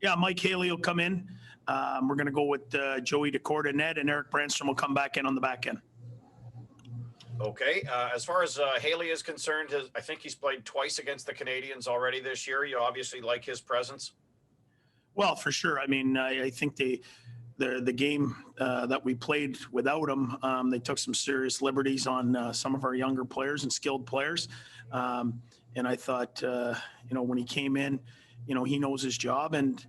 Yeah, Mike Haley will come in. We're going to go with Joey DeCorda, Ned, and Eric Brandstrom will come back in on the back end. Okay. As far as Haley is concerned, I think he's played twice against the Canadians already this year. You obviously like his presence. Well, for sure. I mean, I think the game that we played without him, they took some serious liberties on some of our younger players and skilled players. And I thought, when he came in, he knows his job. And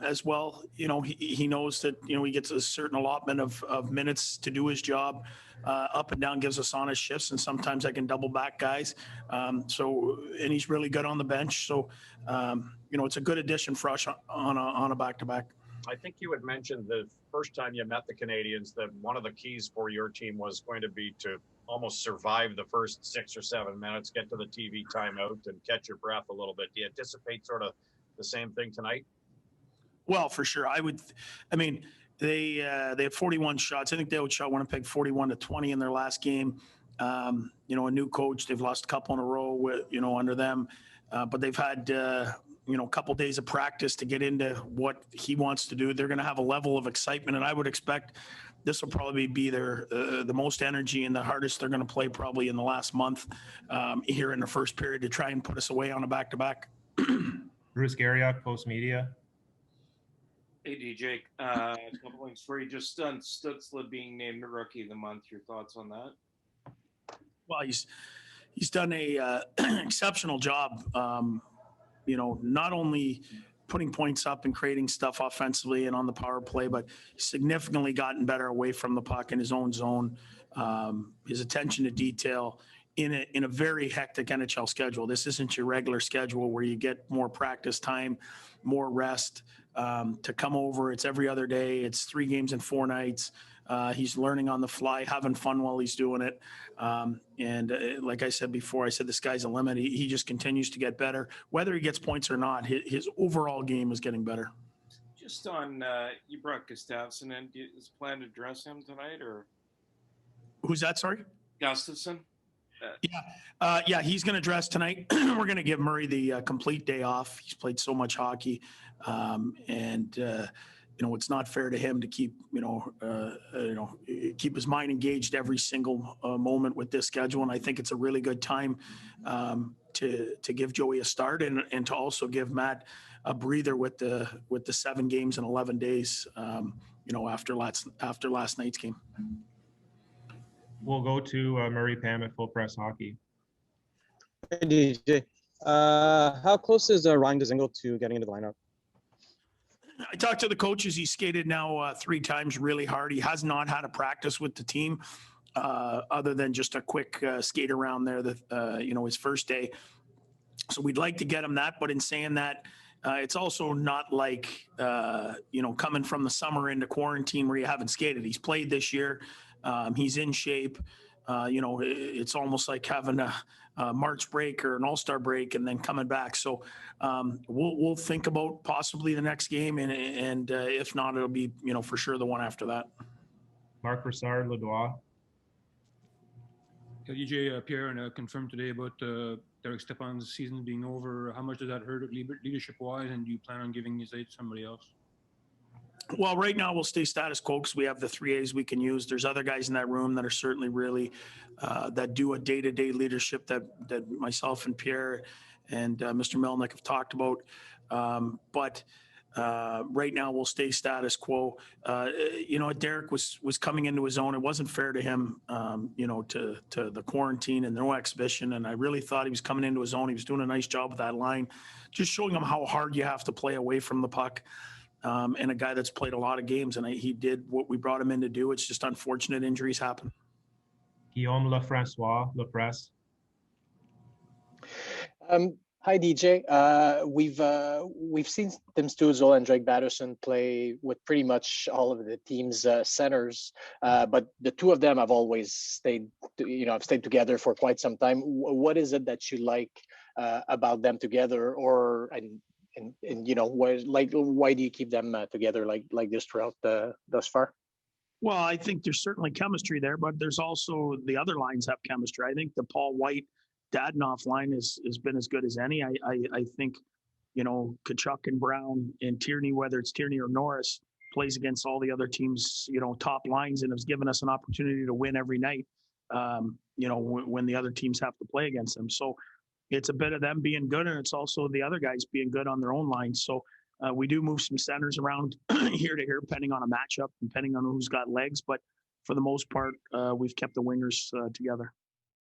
as well, he knows that, he gets a certain allotment of minutes to do his job. Up and down, gives us honest shifts, and sometimes I can double back guys. And he's really good on the bench. So, it's a good addition for us on a back-to-back. I think you had mentioned the first time you met the Canadians that one of the keys for your team was going to be to almost survive the first 6 or 7 minutes, get to the TV timeout, and catch your breath a little bit. Do you anticipate sort of the same thing tonight? Well, for sure. They had 41 shots. I think they outshot Winnipeg 41-20 in their last game. A new coach. They've lost a couple in a row with under them, but they've had a couple days of practice to get into what he wants to do. They're going to have a level of excitement, and I would expect this will probably be their the most energy and the hardest they're going to play probably in the last month here in the first period to try and put us away on a back-to-back. Bruce Garriock, Post Media. Hey, DJ, a couple things for you. Just on Stutzla being named the Rookie of the Month, your thoughts on that? Well, he's done a exceptional job. Not only putting points up and creating stuff offensively and on the power play, but significantly gotten better away from the puck in his own zone. His attention to detail in a very hectic NHL schedule. This isn't your regular schedule where you get more practice time, more rest to come over. It's every other day. It's 3 games in 4 nights. He's learning on the fly, having fun while he's doing it. Like I said before, I said the sky's the limit. He just continues to get better. Whether he gets points or not, his overall game is getting better. Just on, you brought Gustafsson in. Is the plan to dress him tonight, or? Who's that, sorry? Gustafsson. Yeah, he's going to dress tonight. We're going to give Murray the complete day off. He's played so much hockey. It's not fair to him to keep his mind engaged every single moment with this schedule. And I think it's a really good time to give Joey a start and to also give Matt a breather with the 7 games in 11 days. After last night's game. We'll go to Murray Pam at Full Press Hockey. Hey, DJ. How close is Ryan Dzingel to getting into the lineup? I talked to the coaches. He skated now 3 times really hard. He has not had a practice with the team other than just a quick skate around there, his first day. So we'd like to get him that. But in saying that, it's also not like, coming from the summer into quarantine where you haven't skated. He's played this year. He's in shape. It's almost like having a March break or an All-Star break and then coming back. So we'll think about possibly the next game, and if not, it'll be for sure the one after that. Mark Broussard, Ledois. DJ Pierre confirmed today about Derek Stepan's season being over. How much does that hurt leadership-wise, and do you plan on giving his aid to somebody else? Well, right now we'll stay status quo because we have the 3As we can use. There's other guys in that room that are certainly really that do a day-to-day leadership that myself and Pierre and Mr. Melnick have talked about. But right now we'll stay status quo. Derek was coming into his own. It wasn't fair to him, to the quarantine and no exhibition. And I really thought he was coming into his own. He was doing a nice job with that line, just showing him how hard you have to play away from the puck. And a guy that's played a lot of games, and he did what we brought him in to do. It's just unfortunate injuries happen. Guillaume Lefrancois, La Presse. Hi, DJ. We've seen Tim Stützle and Drake Batterson play with pretty much all of the team's centers, but the 2 of them have always stayed together for quite some time. What is it that you like about them together, why do you keep them together like this throughout thus far? Well, I think there's certainly chemistry there, but there's also the other lines have chemistry. I think the Paul White Dadnoff line has been as good as any. I think you know, Kachuk and Brown and Tierney, whether it's Tierney or Norris, plays against all the other teams, you know, top lines, and has given us an opportunity to win every night, you know, when the other teams have to play against them. So it's a bit of them being good, and it's also the other guys being good on their own lines. So we do move some centers around here to here, depending on a matchup, depending on who's got legs. But for the most part, we've kept the wingers together.